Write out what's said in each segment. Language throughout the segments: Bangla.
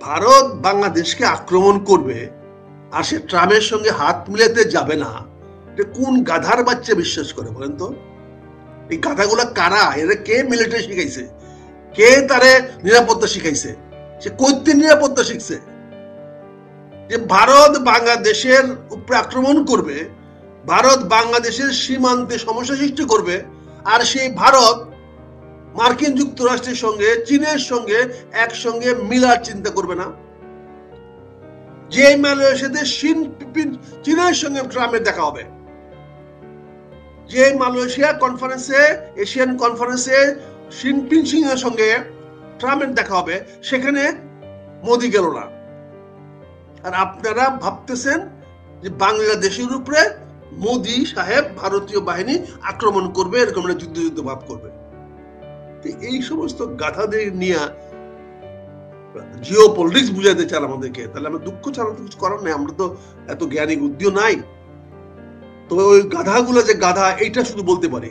ভারত বাংলাদেশকে আক্রমণ করবে আর সে ট্রাম্পের সঙ্গে হাত মিলাতে যাবে না, কোন গাধার বাচ্চা বিশ্বাস করে বলেন তো? এই গাধাগুলা কারা? এরা কে মিলিটারি শিখাইছে? কে তারে নিরাপত্তা শিখাইছে? সে কইতে নিরাপত্তা শিখছে যে ভারত বাংলাদেশের উপরে আক্রমণ করবে, ভারত বাংলাদেশের সীমান্তে সমস্যা সৃষ্টি করবে, আর সেই ভারত মার্কিন যুক্তরাষ্ট্রের সঙ্গে চীনের সঙ্গে একসঙ্গে মিলার চিন্তা করবে না। যে মালয়েশিয়াতে চীনের সঙ্গে ট্রাম্পের দেখা হবে, যে মালয়েশিয়া কনফারেন্সে, এশিয়ান কনফারেন্সে জিনপিং এর সঙ্গে ট্রাম্পের দেখা হবে, সেখানে মোদি গেল না। আর আপনারা ভাবতেছেন যে বাংলাদেশের উপরে মোদি সাহেব ভারতীয় বাহিনী আক্রমণ করবে, এরকম যুদ্ধ ভাব করবে। এই সমস্ত গাধাদের নিয়ে জিও পলিটিক্স বুঝাইতে চান আমাদেরকে, তাহলে আমরা দুঃখ ছাড়া তো কিছু করার নাই। আমরা তো এত জ্ঞানী বুদ্ধিও নাই। তবে ওই গাধাগুলো যে গাধা, এইটা শুধু বলতে পারি।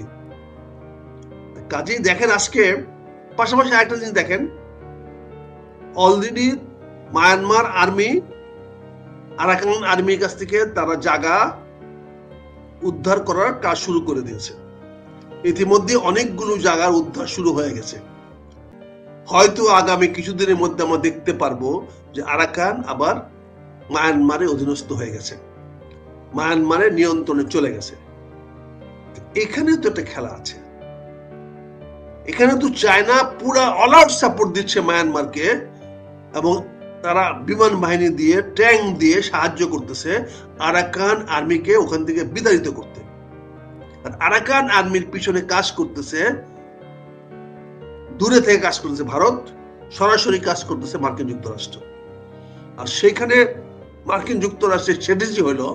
কাজেই দেখেন, আজকে পাশাপাশি একটা জিনিস দেখেন, অলরেডি মায়ানমার আর্মি আরাকান আর্মির কাছ থেকে তারা জায়গা উদ্ধার করার কাজ শুরু করে দিয়েছে। ইতিমধ্যে অনেকগুলো জায়গার উদ্ধার শুরু হয়ে গেছে। হয়তো আগামী কিছুদিনের মধ্যে আমরা দেখতে পারবো যে আরাকান আবার মায়ানমারের অধীনস্থ হয়ে গেছে, মায়ানমারের নিয়ন্ত্রণে চলে গেছে। এখানে তো একটা খেলা আছে। এখানে তো চায়না পুরা অল আউট সাপোর্ট দিচ্ছে মায়ানমারকে, এবং তারা বিমান বাহিনী দিয়ে, ট্যাঙ্ক দিয়ে সাহায্য করতেছে আরাকান আর্মিকে ওখান থেকে বিতাড়িত করতে। আর আরাকান আর্মির পিছনে কাজ করতেছে, দূরে থেকে কাজ করতেছে ভারত, সরাসরি কাজ করতেছে মার্কিন যুক্তরাষ্ট্র। আর সেখানে মার্কিন যুক্তরাষ্ট্রের স্ট্র্যাটেজি হলো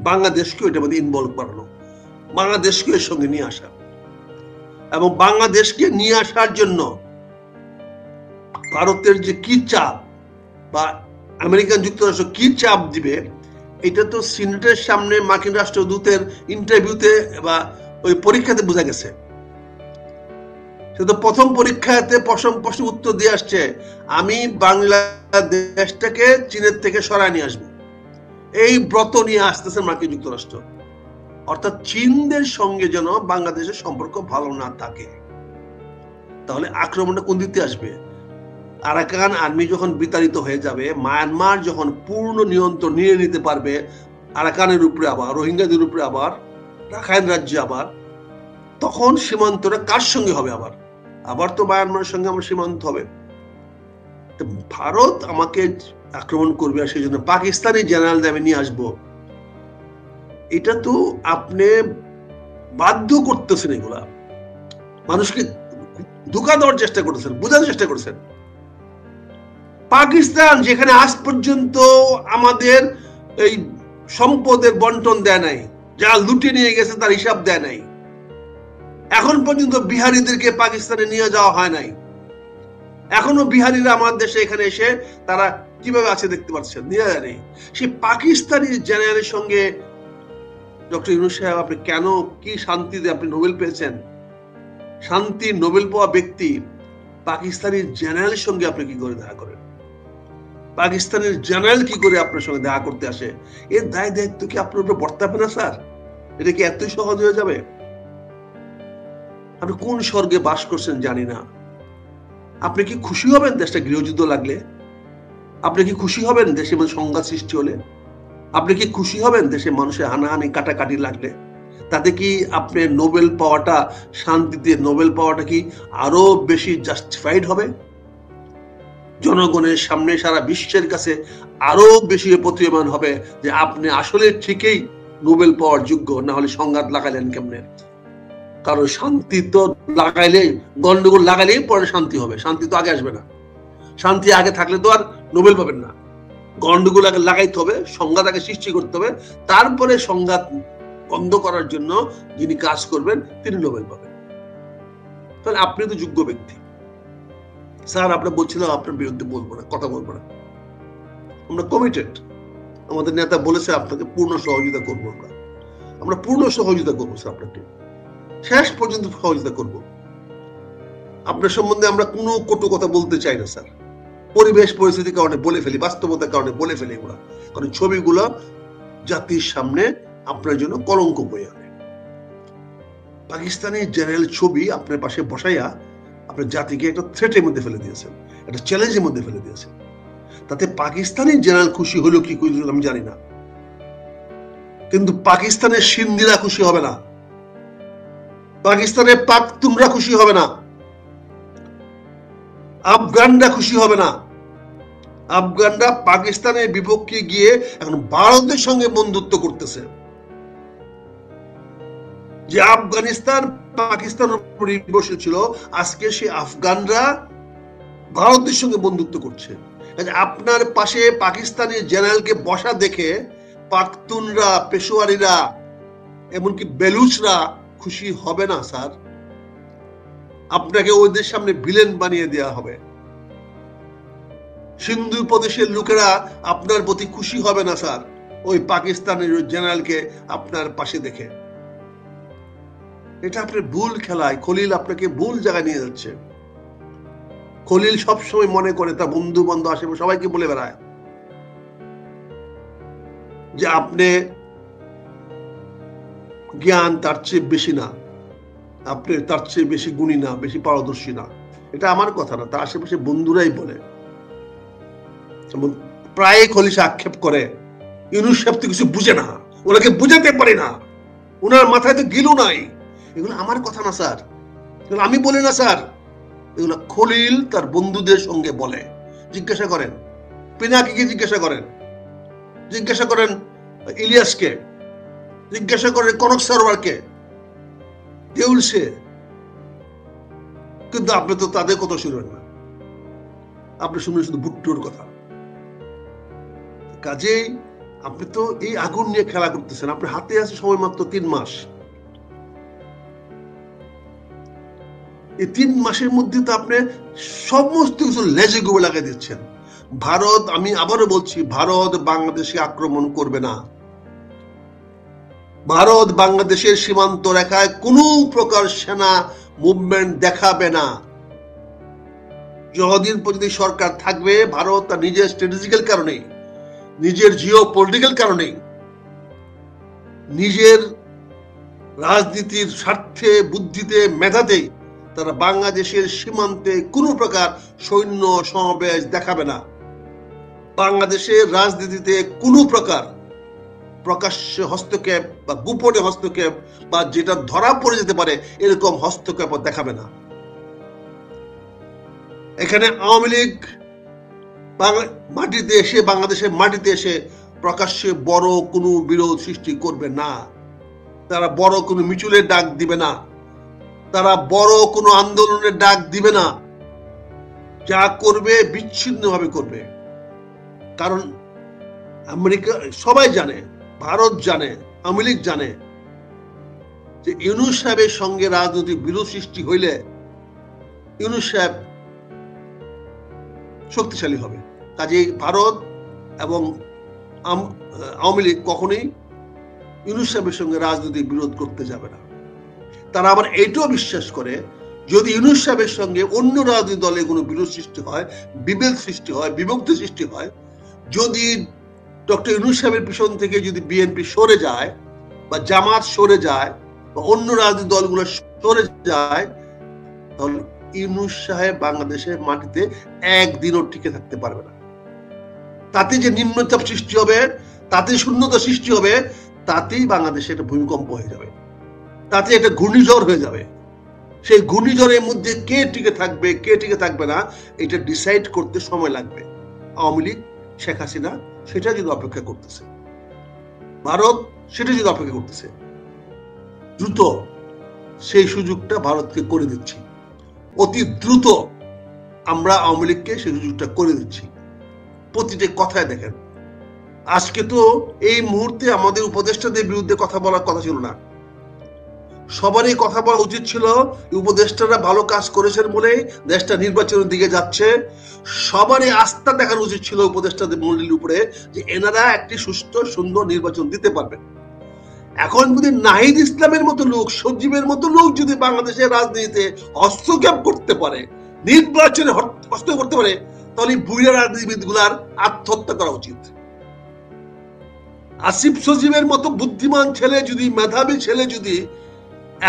বাংলাদেশকে এটার মধ্যে ইনভলভ করানো, বাংলাদেশকে এর সঙ্গে নিয়ে আসা। এবং বাংলাদেশকে নিয়ে আসার জন্য ভারতের যে কি চাপ বা আমেরিকান যুক্তরাষ্ট্র কি চাপ দিবে, এটা তো সিনেটের সামনে মার্কিন রাষ্ট্রদূতের ইন্টারভিউতে বা ওই পরীক্ষাতে বোঝা গেছে। সে তো প্রথম পরীক্ষাতে প্রশ্ন উত্তর দিয়ে আসছে, আমি বাংলাদেশটাকে চীনের থেকে সরায় নিয়ে আসবো। এই ব্রত নিয়ে আসতেছে মার্কিন যুক্তরাষ্ট্র। অর্থাৎ চীনদের সঙ্গে যেন বাংলাদেশের সম্পর্ক ভালো না থাকে। তাহলে আক্রমণটা কোন দিকে আসবে? আরাকান আর্মি যখন বিতাড়িত হয়ে যাবে, মায়ানমার যখন পূর্ণ নিয়ন্ত্রণ নিয়ে নিতে পারবে আরাকানের উপরে, আবার রোহিঙ্গাদের উপরে, আবার রাখাইন রাজ্যে, আবার তখন সীমান্তটা কার সঙ্গে হবে? আবার তো মায়ানমারের সঙ্গে আমার সীমান্ত হবে। ভারত আমাকে আক্রমণ করবে আর সেই জন্য পাকিস্তানি জেনারেল আমি নিয়ে আসবো, এটা তো আপনি বাধ্য করতেছেন। এগুলা মানুষকে ধোঁকা দেওয়ার চেষ্টা করতেছেন, বোঝানোর চেষ্টা করছেন। পাকিস্তান যেখানে আজ পর্যন্ত আমাদের এই সম্পদের বন্টন দেয় নাই, যা লুটে নিয়ে গেছে তার হিসাব দেয় নাই, এখন পর্যন্ত বিহারিদেরকে পাকিস্তানে নিয়ে যাওয়া হয় নাই। এখনো বিহারিরা আমাদের দেশে এখানে এসে তারা কিভাবে আছে দেখতে পাচ্ছেন, নিয়ে যায় নেই। সেই পাকিস্তানি জেনারেলের সঙ্গে ডক্টর ইউনূস সাহেব, আপনি কেন, কি শান্তিতে আপনি নোবেল পেয়েছেন? শান্তির নোবেল পাওয়া ব্যক্তি পাকিস্তানি জেনারেলের সঙ্গে আপনি কি করে দেখা করেন? পাকিস্তানের জেনারেল কি করে আপনার সঙ্গে দেখা করতে আসে? এর দায় দায়িত্ব কি আপনার উপরে বর্তাবে না স্যার? এটা কি এতই সহজ হয়ে যাবে? আপনি কোন স্বর্গে বাস করছেন জানি না। আপনি কি খুশি হবেন দেশটা গৃহযুদ্ধ লাগলে? আপনি কি খুশি হবেন দেশে সংঘাত সৃষ্টি হলে? আপনি কি খুশি হবেন দেশে মানুষের হানাহানি কাটাকাটি লাগলে? তাতে কি আপনি নোবেল পাওয়াটা, শান্তিতে নোবেল পাওয়াটা কি আরো বেশি জাস্টিফাইড হবে? জনগণের সামনে, সারা বিশ্বের কাছে আরো বেশি প্রতীয়মান হবে যে আপনি আসলে ঠিকই নোবেল পাওয়ার যোগ্য, না হলে সংঘাত লাগাইলেন কেমনে? কারণ শান্তি তো লাগাইলে, গন্ডগোল লাগাইলেই পরে শান্তি হবে, শান্তি তো আগে আসবে না। শান্তি আগে থাকলে তো আর নোবেল পাবেন না। গন্ডগোল আগে লাগাইতে হবে, সংঘাত আগে সৃষ্টি করতে হবে, তারপরে সংঘাত বন্ধ করার জন্য যিনি কাজ করবেন তিনি নোবেল পাবেন। তাহলে আপনি তো যোগ্য ব্যক্তি। স্যার, আমরা বলছিলাম আপনার বিরুদ্ধে বলবো না, কথা বলবো না, আমরা কমিটেড। আমাদের নেতা বলেছে আপনাকে পূর্ণ সহযোগিতা করবো। আমরা পূর্ণ সহযোগিতা করবো স্যার, আপনাকে শেষ পর্যন্ত সহযোগিতা করব। আপনার সম্বন্ধে আমরা কোনো কটু কথা বলতে চাই না স্যার। পরিবেশ পরিস্থিতির কারণে বলে ফেলি, বাস্তবতার কারণে বলে ফেলি এগুলা, কারণ ছবিগুলো জাতির সামনে আপনার জন্য কলঙ্ক বয়ে আনে। পাকিস্তানি জেনারেল ছবি আপনার পাশে বসাইয়া আপনার জাতিকে একটা থ্রেটের মধ্যে ফেলে দিয়েছেন, একটা চ্যালেঞ্জের মধ্যে ফেলে দিয়েছেন। তাতে পাকিস্তানি জেনারেল খুশি হলো কি আমি জানি না, কিন্তু পাকিস্তানের সিন্ধিরা খুশি হবে না, পাকিস্তানের পাখতুনরা খুশি হবে না, আফগানরা খুশি হবে না। আফগানরা পাকিস্তানের বিপক্ষে গিয়ে এখন ভারতের সঙ্গে বন্ধুত্ব করতেছে। যে আফগানিস্তান পাকিস্তানের উপর নির্ভরশীল ছিল, আজকে সে আফগানরা ভারতের সঙ্গে বন্ধুত্ব করছে। আপনার পাশে পাকিস্তানি জেনারেলকে বসা দেখে পাখতুনরা, পেশোয়ারিরা, এমনকি বেলুচরা খুশি হবে না স্যার। আপনাকে ওদের সামনে ভিলেন বানিয়ে দেওয়া হবে। সিন্ধু প্রদেশের লোকেরা আপনার প্রতি খুশি হবে না স্যার, ওই পাকিস্তানের জেনারেলকে আপনার পাশে দেখে। এটা আপনার ভুল খেলায় খলিল আপনাকে ভুল জায়গায় নিয়ে যাচ্ছে। খলিল সবসময় মনে করে, তার বন্ধু বান্ধব আশেপাশে সবাইকে বলে বেড়ায় যে আপনি জ্ঞান তার চেয়ে বেশি না, আপনি তার চেয়ে বেশি গুণী না, বেশি পারদর্শী না। এটা আমার কথা না, তার আশেপাশে বন্ধুরাই বলে। প্রায় খলিল আক্ষেপ করে ইউনূস সাহেব তো কিছু বুঝে না, ওনাকে বুঝাতে পারে না, ওনার মাথায় তো গিলু নাই। এগুলো আমার কথা না স্যার, এগুলো আমি বলি না স্যার, এগুলো খলিল তার বন্ধুদের সঙ্গে বলে। জিজ্ঞাসা করেন পিনাকিকে, জিজ্ঞাসা করেন, জিজ্ঞাসা করেন ইলিয়াসকে, জিজ্ঞাসা করেন কনক সরোয়ারকে, দেউল সে। কিন্তু আপনি তো তাদের কথা শুনবেন না, আপনি শুনবেন শুধু ভুট্টোর কথা। কাজেই আপনি তো এই আগুন নিয়ে খেলা করতেছেন। আপনার হাতে আছে সময় মাত্র 3 মাস। এই 3 মাসের মধ্যে তো আপনি সমস্ত কিছু লেজে গুবে লাগিয়ে দিচ্ছেন। ভারত, আমি আবারও বলছি, ভারত বাংলাদেশে আক্রমণ করবে না। ভারত বাংলাদেশের সীমান্ত রেখায় কোনো প্রকার সেনা মুভমেন্ট দেখাবে না। যতদিন পর্যন্ত সরকার থাকবে, ভারত তার নিজের স্ট্র্যাটেজিক্যাল কারণে, নিজের জিও পলিটিক্যাল কারণে, নিজের রাজনীতির স্বার্থে, বুদ্ধিতে, মেধাতে তারা বাংলাদেশের সীমান্তে কোনো প্রকার সৈন্য সমাবেশ দেখাবে না। বাংলাদেশের রাজনীতিতে কোনো প্রকার প্রকাশ্যে হস্তক্ষেপ বা গোপনে হস্তক্ষেপ বা যেটা ধরা পড়ে যেতে পারে এরকম হস্তক্ষেপ দেখাবে না। এখানে আওয়ামী লীগ মাটিতে এসে, বাংলাদেশের মাটিতে এসে প্রকাশ্যে বড় কোনো বিরোধ সৃষ্টি করবে না। তারা বড় কোনো মিছিলের ডাক দিবে না, তারা বড় কোনো আন্দোলনের ডাক দিবে না। যা করবে বিচ্ছিন্নভাবে করবে। কারণ আমেরিকা সবাই জানে, ভারত জানে, আওয়ামী লীগ জানে যে ইউনূস সাহেবের সঙ্গে রাজনৈতিক বিরোধ সৃষ্টি হইলে ইউনূস সাহেব শক্তিশালী হবে। কাজেই ভারত এবং আওয়ামী লীগ কখনোই ইউনূস সাহেবের সঙ্গে রাজনৈতিক বিরোধ করতে যাবে না। তারা আবার এইটাও বিশ্বাস করে, যদি ইউনূস সাহেবের সঙ্গে অন্য রাজনৈতিক দলে কোনো বিরোধ সৃষ্টি হয়, বিভেদ সৃষ্টি হয়, বিভক্তি সৃষ্টি হয়, যদি ডক্টর ইউনূস সাহেবের পিছন থেকে যদি বিএনপি সরে যায় বা জামাত সরে যায় বা অন্য রাজনৈতিক দলগুলো সরে যায়, তাহলে ইউনূস সাহেব বাংলাদেশের মাটিতে একদিনও টিকে থাকতে পারবে না। তাতে যে নিম্নচাপ সৃষ্টি হবে, তাতে শূন্যতা সৃষ্টি হবে, তাতেই বাংলাদেশে একটা ভূমিকম্প হয়ে যাবে, তাতে একটা ঘূর্ণিঝড় হয়ে যাবে। সেই ঘূর্ণিঝড়ের মধ্যে কে টিকে থাকবে, কে টিকে থাকবে না, এটা ডিসাইড করতে সময় লাগবে। আওয়ামী লীগ, শেখ হাসিনা সেটা যদি অপেক্ষা করতেছে, ভারত সেটা যদি অপেক্ষা করতেছে, দ্রুত সেই সুযোগটা ভারতকে করে দিচ্ছি। অতি দ্রুত আমরা আওয়ামী লীগকে সেই সুযোগটা করে দিচ্ছি। প্রতিটা কথায় দেখেন, আজকে তো এই মুহূর্তে আমাদের উপদেষ্টাদের বিরুদ্ধে কথা বলার কথা ছিল না, সবারই কথা বলা উচিত ছিল। উপদেষ্টারা ভালো কাজ করেছেন বলে দেশটা নির্বাচনের দিকে যাচ্ছে। সবারই আস্থা দেখানো উচিত ছিল উপদেষ্টাদের মন্ডলীর উপরে যে এনারা একটি সুষ্ঠু সুন্দর নির্বাচন দিতে পারবেন। এখন যদি নাহিদ ইসলামের মতো লোক, সজীবের মতো লোক যদি বাংলাদেশের রাজনীতিতে হস্তক্ষেপ করতে পারে, নির্বাচনে হস্তক্ষেপ করতে পারে, তাহলে বুড়া রাজনীতিবিদ গুলার আত্মহত্যা করা উচিত। আসিফ সজীবের মতো বুদ্ধিমান ছেলে যদি, মেধাবী ছেলে যদি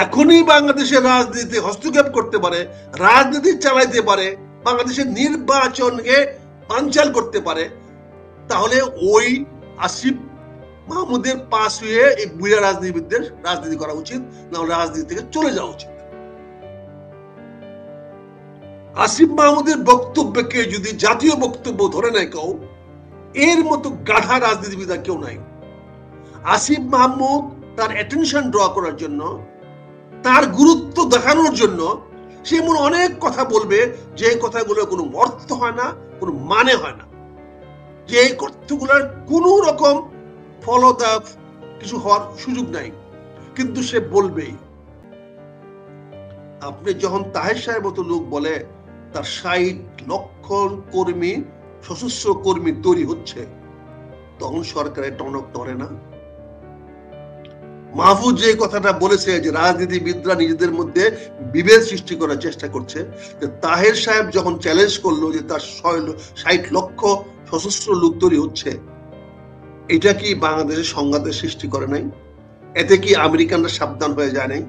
এখনই বাংলাদেশের রাজনীতিতে হস্তক্ষেপ করতে পারে, রাজনীতি চালাইতে পারে, বাংলাদেশের নির্বাচনকে বানচাল করতে পারে, তাহলে ওই আসিফ মাহমুদের পাশ হয়ে এই বুড়া রাজনীতিবিদদের রাজনীতি করা উচিত, না রাজনীতি থেকে চলে যাওয়া উচিত। আসিফ মাহমুদের বক্তব্যকে যদি জাতীয় বক্তব্য ধরে নেয় কেউ, এর মতো গাধা রাজনীতিবিদ আর কেউ নাই। আসিফ মাহমুদ তার অ্যাটেনশন ড্র করার জন্য, তার গুরুত্ব দেখানোর জন্য সে এমন অনেক কথা বলবে যে কথাগুলো কোনো অর্থ হয় না, কোনো মানে হয় না, যে কথাগুলোর কোনো রকম ফলদায়ক কিছু হওয়ার সুযোগ নাই, কিন্তু সে বলবেই। আপনি যখন তাহের সাহেব মতো লোক বলে তার ৬০ লক্ষ কর্মী, সশস্ত্র কর্মী তৈরি হচ্ছে, তখন সরকারের টনক নড়ে না? মাহফুজ যে কথাটা বলেছে যে রাজনীতিবিদরা নিজেদের মধ্যে বিভেদ সৃষ্টি করার চেষ্টা করছে, তাহের সাহেব যখন চ্যালেঞ্জ করলো যে তার ৬০ লক্ষ সশস্ত্র লোক তৈরি হচ্ছে, এটা কি বাংলাদেশের সংঘাতের সৃষ্টি করে নাই? এতে কি আমেরিকানরা সাবধান হয়ে যায় নাই?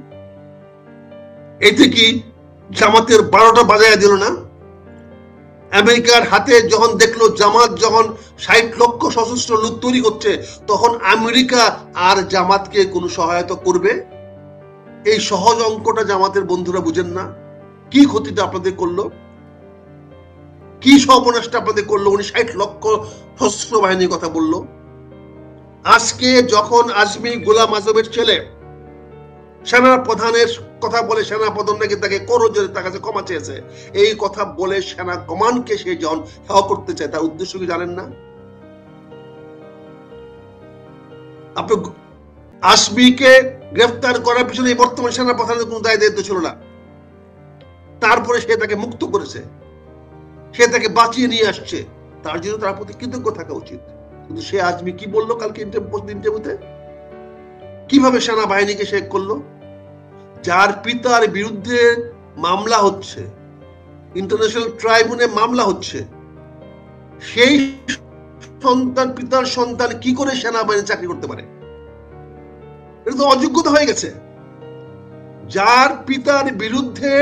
এতে কি জামাতের ১২টা বাজায় দিল না? আমেরিকার হাতে যখন দেখলো জামাত যখন ৬০ লক্ষ সশস্ত্র লোক তৈরি করছে, তখন আমেরিকা আর জামাতকে কোনো সহায়তা করবে? এই সহজ অঙ্কটা জামাতের বন্ধুরা বুঝেন না। কি ক্ষতিটা আপনাদের করলো, কি সর্বনাশটা আপনাদের করলো? উনি ৬০ লক্ষ সশস্ত্র বাহিনীর কথা বললো। আজকে যখন আজমি গোলাম আজমের ছেলে সেনা প্রধানের কথা বলে, সেনা প্রধান নাকি তাকে করজোরে তার কাছে ক্ষমা চেয়েছে, এই কথা বলে সেনা কমান্ডকে সে যখন হেয় করতে চায়, তার উদ্দেশ্য কি জানেন না? আপনি আসমিকে গ্রেফতার করার পিছনে বর্তমান সেনা প্রধানের কোনো দায় দায়িত্ব ছিল না। তারপরে সে তাকে মুক্ত করেছে, সে তাকে বাঁচিয়ে নিয়ে আসছে, তার জন্য তার প্রতি কৃতজ্ঞ থাকা উচিত। কিন্তু সে আজমি কি বললো কালকে ইন্টারভিউতে? কিভাবে সেনাবাহিনীকে শেখ করলো? যার পিতার বিরুদ্ধে মামলা হচ্ছে, ইন্টারন্যাশনাল ট্রাইব্যুনালে মামলা হচ্ছে, সেই সন্তান, পিতার সন্তান কি করে সেনাবাহিনী চাকরি করতে পারে? এটা তো অযোগ্যতা হয়ে গেছে। যার পিতার বিরুদ্ধে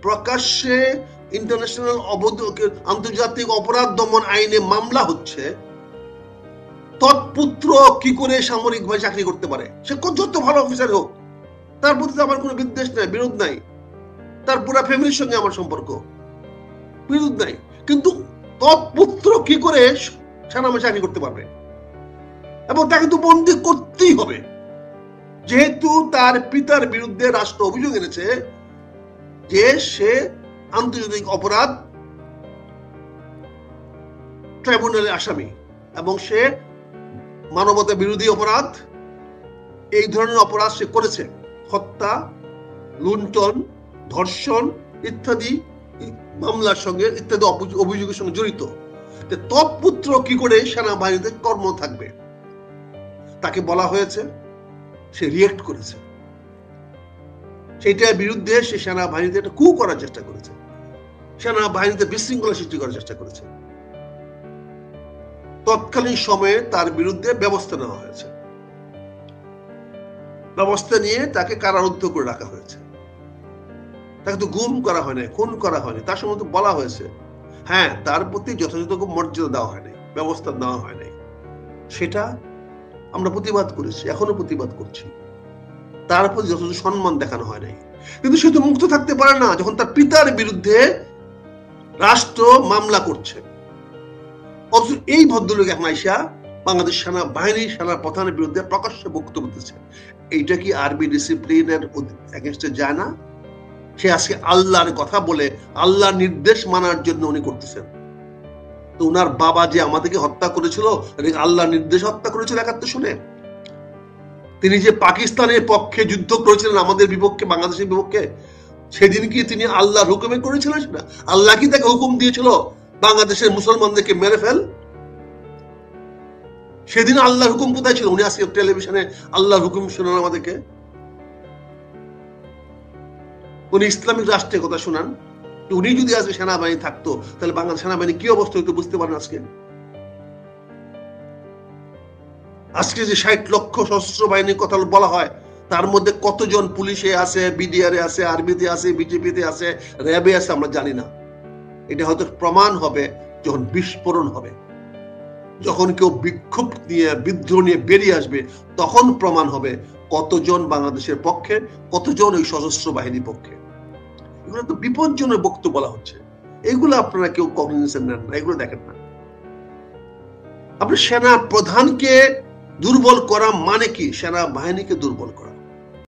প্রকাশ্যে ইন্টারন্যাশনাল আন্তর্জাতিক অপরাধ দমন আইনে মামলা হচ্ছে, তৎপুত্র কি করে সামরিক ভাবে চাকরি করতে পারে? সে যত ভালো অফিসার হোক, তার প্রতি আমার কোনো বিদ্বেষ নাই, বিরোধ নাই, তার পুরা ফ্যামিলির সঙ্গে আমার সম্পর্ক, বিরোধ নাই, কিন্তু তৎপুত্র কি করে সেনাবাহিনী চাকরি করতে পারবে? এবং তাকে তো বন্দী করতেই হবে, যেহেতু তার পিতার বিরুদ্ধে রাষ্ট্র অভিযোগ এনেছে যে সে আন্তর্জাতিক অপরাধ ট্রাইব্যুনালের আসামি, এবং সে মানবতা বিরোধী অপরাধ, এই ধরনের অপরাধ সে করেছে, হত্যা, লুণ্ঠন, ধর্ষণ ইত্যাদি মামলার সঙ্গে, ইত্যাদি অভিযোগের সঙ্গে জড়িত। তৎপুত্র কি করে সেনাবাহিনীতে কর্ম থাকবে? তাকে বলা হয়েছে, সে রিয়েক্ট করেছে, সেইটার বিরুদ্ধে সে সেনাবাহিনীতে একটা কু করার চেষ্টা করেছে, সেনাবাহিনীতে বিশৃঙ্খলা সৃষ্টি করার চেষ্টা করেছে। তৎকালীন সময়ে তার বিরুদ্ধে ব্যবস্থা নেওয়া হয়েছে, ব্যবস্থা নিয়ে তাকে কারারুদ্ধ করে রাখা হয়েছে। তাকে তো গুম করা হয়নি, খুন করা হয়নি, তার সম্বন্ধে বলা হয়েছে, হ্যাঁ তার প্রতি যথাযথ মর্যাদা দেওয়া হয়নি, ব্যবস্থা নেওয়া হয়নি। সেটা আমরা প্রতিবাদ করেছি, এখনো প্রতিবাদ করছি। তার প্রতি যথাযথ সম্মান দেখানো হয় নাই। কিন্তু সে তো মুক্ত থাকতে পারে না যখন তার পিতার বিরুদ্ধে রাষ্ট্র মামলা করছে। অথচ এই ভদ্রলোক এখন আইসা বাংলাদেশ সেনাবাহিনী সেনা প্রধানের বিরুদ্ধে প্রকাশ্যে বক্তব্য দিচ্ছে। এইটা কি আর্মি ডিসিপ্লিনের এগেইনস্টে যায় না? সে আজকে আল্লাহর কথা বলে, আল্লাহর নির্দেশ মানার জন্য উনি করতেছেন। তো উনার বাবা যে আমাদেরকে হত্যা করেছিল, আল্লাহর নির্দেশ হত্যা করেছিল ৭১ শুনে। তিনি যে পাকিস্তানের পক্ষে যুদ্ধ করেছিলেন আমাদের বিপক্ষে, বাংলাদেশের বিপক্ষে, সেদিন কি তিনি আল্লাহর হুকুমে করেছিলেন সেটা? আল্লাহ কি তাকে হুকুম দিয়েছিল বাংলাদেশের মুসলমানদেরকে মেরে ফেল? সেদিন আল্লাহর হুকুম কোথায় ছিল? উনি আজকে টেলিভিশনে আল্লাহর হুকুম শোনান আমাদেরকে। উনি ইসলামিক রাষ্ট্রের কথা শোনান, উনি যদি আজকে সেনাবাহিনী থাকতো তাহলে বাংলাদেশ সেনাবাহিনী কি অবস্থা হইতো বুঝতে পারেন আজকে। আজকে যে 60 লক্ষ সশস্ত্র বাহিনীর কথা বলা হয়, তার মধ্যে কতজন পুলিশে আছে, বিডিআর আছে, আর্মিতে আছে, বিজেপিতে আছে, র্যাবে আছে আমরা জানি না। এটা হয়তো প্রমাণ হবে যখন বিস্ফোরণ হবে, যখন কেউ বিক্ষোভ নিয়ে বিদ্রোহ নিয়ে বেরিয়ে আসবে, তখন প্রমাণ হবে কতজন বাংলাদেশের পক্ষে, কতজন ওই সশস্ত্র বাহিনীর পক্ষে। এগুলো তো বিপজ্জনক বক্তব্য বলা হচ্ছে, এগুলো আপনারা কেউ কগনিশন নেন না, এগুলো দেখেন না। আপনি সেনা প্রধানকে দুর্বল করা মানে কি? সেনাবাহিনীকে দুর্বল করা।